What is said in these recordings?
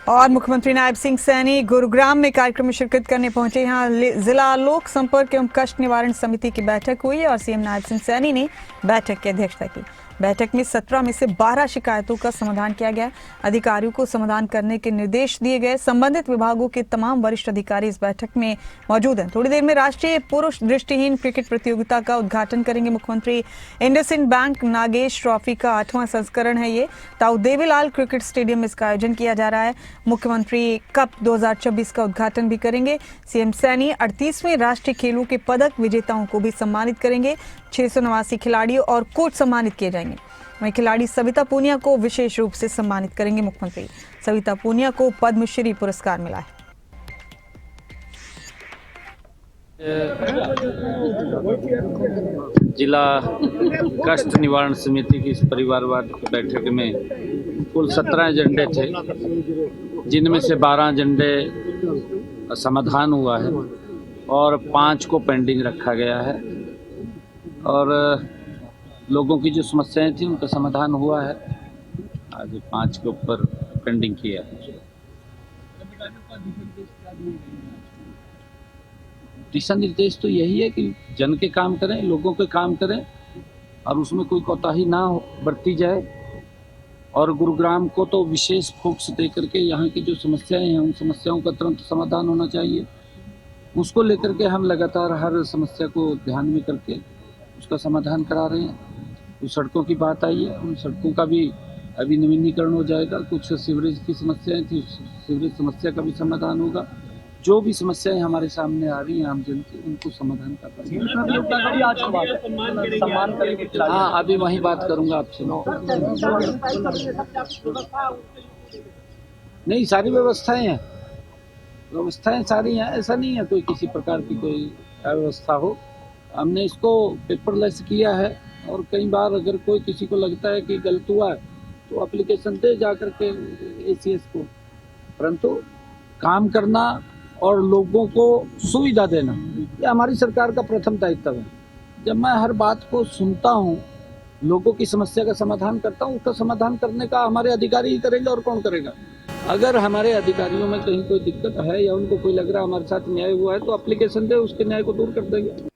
और मुख्यमंत्री नायब सिंह सैनी गुरुग्राम में कार्यक्रम में शिरकत करने पहुंचे। यहाँ जिला लोक संपर्क एवं कष्ट निवारण समिति की बैठक हुई और सीएम नायब सिंह सैनी ने बैठक की अध्यक्षता की। बैठक में 17 में से 12 शिकायतों का समाधान किया गया। अधिकारियों को समाधान करने के निर्देश दिए गए। संबंधित विभागों के तमाम वरिष्ठ अधिकारी इस बैठक में मौजूद हैं। थोड़ी देर में राष्ट्रीय पुरुष दृष्टिहीन क्रिकेट प्रतियोगिता का उद्घाटन करेंगे मुख्यमंत्री। इंडसइंड बैंक नागेश ट्रॉफी का 8वां संस्करण है ये। ताऊ देवीलाल क्रिकेट स्टेडियम में इसका आयोजन किया जा रहा है। मुख्यमंत्री कप 2024 का उद्घाटन भी करेंगे। सीएम सैनी 38वें राष्ट्रीय खेलों के पदक विजेताओं को भी सम्मानित करेंगे। 689 खिलाड़ियों और कोच सम्मानित किए जाएंगे। वहीं खिलाड़ी सविता पूनिया को विशेष रूप से सम्मानित करेंगे मुख्यमंत्री। सविता पूनिया को पद्मश्री पुरस्कार मिला है। जिला कष्ट निवारण समिति की इस परिवारवाद की बैठक में कुल 17 एजेंडे थे, जिनमें से 12 एजेंडे समाधान हुआ है और 5 को पेंडिंग रखा गया है। और लोगों की जो समस्याएं थी उनका समाधान हुआ है। आज 5 के ऊपर पेंडिंग किया है। दिशा निर्देश तो यही है कि जन के काम करें, लोगों के काम करें और उसमें कोई कोताही ना बरती जाए। और गुरुग्राम को तो विशेष फोकस दे करके यहाँ की जो समस्याएं हैं उन समस्याओं का तुरंत समाधान होना चाहिए। उसको लेकर के हम लगातार हर समस्या को ध्यान में करके उसका समाधान करा रहे हैं। कुछ सड़कों की बात आई है, उन सड़कों का भी अभी नवीनीकरण हो जाएगा। कुछ सीवरेज की समस्याएं थी, सीवरेज समस्या का भी समाधान होगा। जो भी समस्याएं हमारे सामने आ रही हैं आम जन की, उनको समाधान कर पाएंगे। हाँ, अभी वही बात करूंगा आपसे। नहीं, सारी व्यवस्थाएं हैं, व्यवस्थाएं सारी हैं। ऐसा नहीं है कोई किसी प्रकार की कोई अव्यवस्था हो। हमने इसको पेपरलेस किया है और कई बार अगर कोई किसी को लगता है कि गलत हुआ है तो एप्लीकेशन दे जा करके ACS को। परंतु काम करना और लोगों को सुविधा देना ये हमारी सरकार का प्रथम दायित्व है। जब मैं हर बात को सुनता हूँ, लोगों की समस्या का समाधान करता हूँ, उसका समाधान करने का हमारे अधिकारी ही करेंगे और कौन करेगा। अगर हमारे अधिकारियों में कहीं कोई दिक्कत है या उनको कोई लग रहा है हमारे साथ न्याय हुआ है तो एप्लीकेशन दे, उसके न्याय को दूर कर देंगे।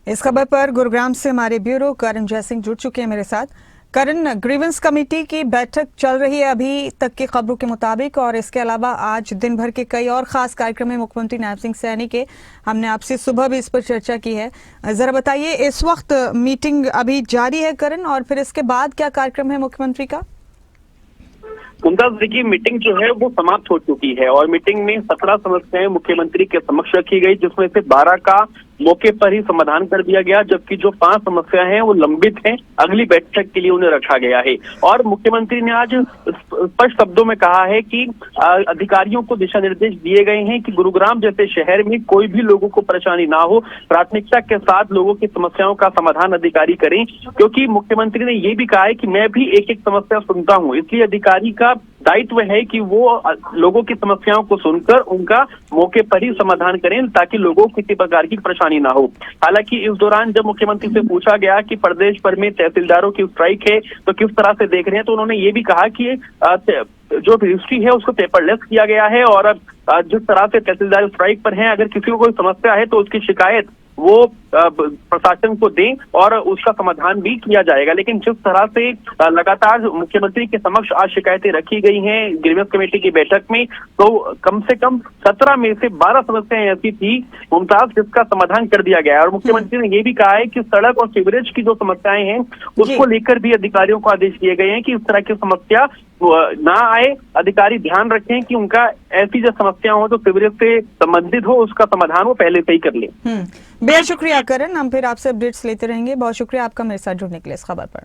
इस खबर पर गुरुग्राम से हमारे ब्यूरो करण जयसिंह जुड़ चुके हैं मेरे साथ। करण, ग्रीवेंस कमेटी की बैठक चल रही है अभी तक की खबरों के मुताबिक, और इसके अलावा आज दिन भर के कई और खास कार्यक्रम है मुख्यमंत्री नायब सिंह सैनी के। हमने आपसे सुबह भी इस पर चर्चा की है। जरा बताइए, इस वक्त मीटिंग अभी जारी है करण, और फिर इसके बाद क्या कार्यक्रम है मुख्यमंत्री का? मुमताज, देखिए, मीटिंग जो है वो समाप्त हो चुकी है और मीटिंग में 17 समस्याएं मुख्यमंत्री के समक्ष रखी गई, जिसमें से 12 का मौके पर ही समाधान कर दिया गया, जबकि जो 5 समस्याएं हैं वो लंबित हैं, अगली बैठक के लिए उन्हें रखा गया है। और मुख्यमंत्री ने आज स्पष्ट शब्दों में कहा है कि अधिकारियों को दिशा निर्देश दिए गए हैं कि गुरुग्राम जैसे शहर में कोई भी लोगों को परेशानी ना हो, प्राथमिकता के साथ लोगों की समस्याओं का समाधान अधिकारी करें। क्योंकि मुख्यमंत्री ने ये भी कहा है कि मैं भी एक एक समस्या सुनता हूँ, इसलिए अधिकारी का दायित्व है कि वो लोगों की समस्याओं को सुनकर उनका मौके पर ही समाधान करें, ताकि लोगों को किसी प्रकार की परेशानी ना हो। हालांकि इस दौरान जब मुख्यमंत्री से पूछा गया कि प्रदेश भर में तहसीलदारों की स्ट्राइक है तो किस तरह से देख रहे हैं, तो उन्होंने ये भी कहा कि जो रजिस्ट्री है उसको पेपरलेस किया गया है और जिस तरह से तहसीलदार स्ट्राइक पर हैं, अगर किसी को कोई समस्या है तो उसकी शिकायत वो प्रशासन को दें और उसका समाधान भी किया जाएगा। लेकिन जिस तरह से लगातार मुख्यमंत्री के समक्ष आज शिकायतें रखी गई हैं ग्रीवेंस कमेटी की बैठक में, तो कम से कम 17 में से 12 समस्याएं ऐसी थी मुमताज जिसका समाधान कर दिया गया है। और मुख्यमंत्री ने ये भी कहा है कि सड़क और सीवरेज की जो समस्याएं हैं उसको लेकर भी अधिकारियों को आदेश दिए गए हैं कि इस तरह की समस्या ना आए। अधिकारी ध्यान रखें कि उनका ऐसी जो समस्या हो जो सीवरेज से संबंधित हो उसका समाधान वो पहले से ही कर ले। बेहद शुक्रिया करण, हम फिर आपसे अपडेट्स लेते रहेंगे। बहुत शुक्रिया आपका मेरे साथ जुड़ने के लिए इस खबर पर।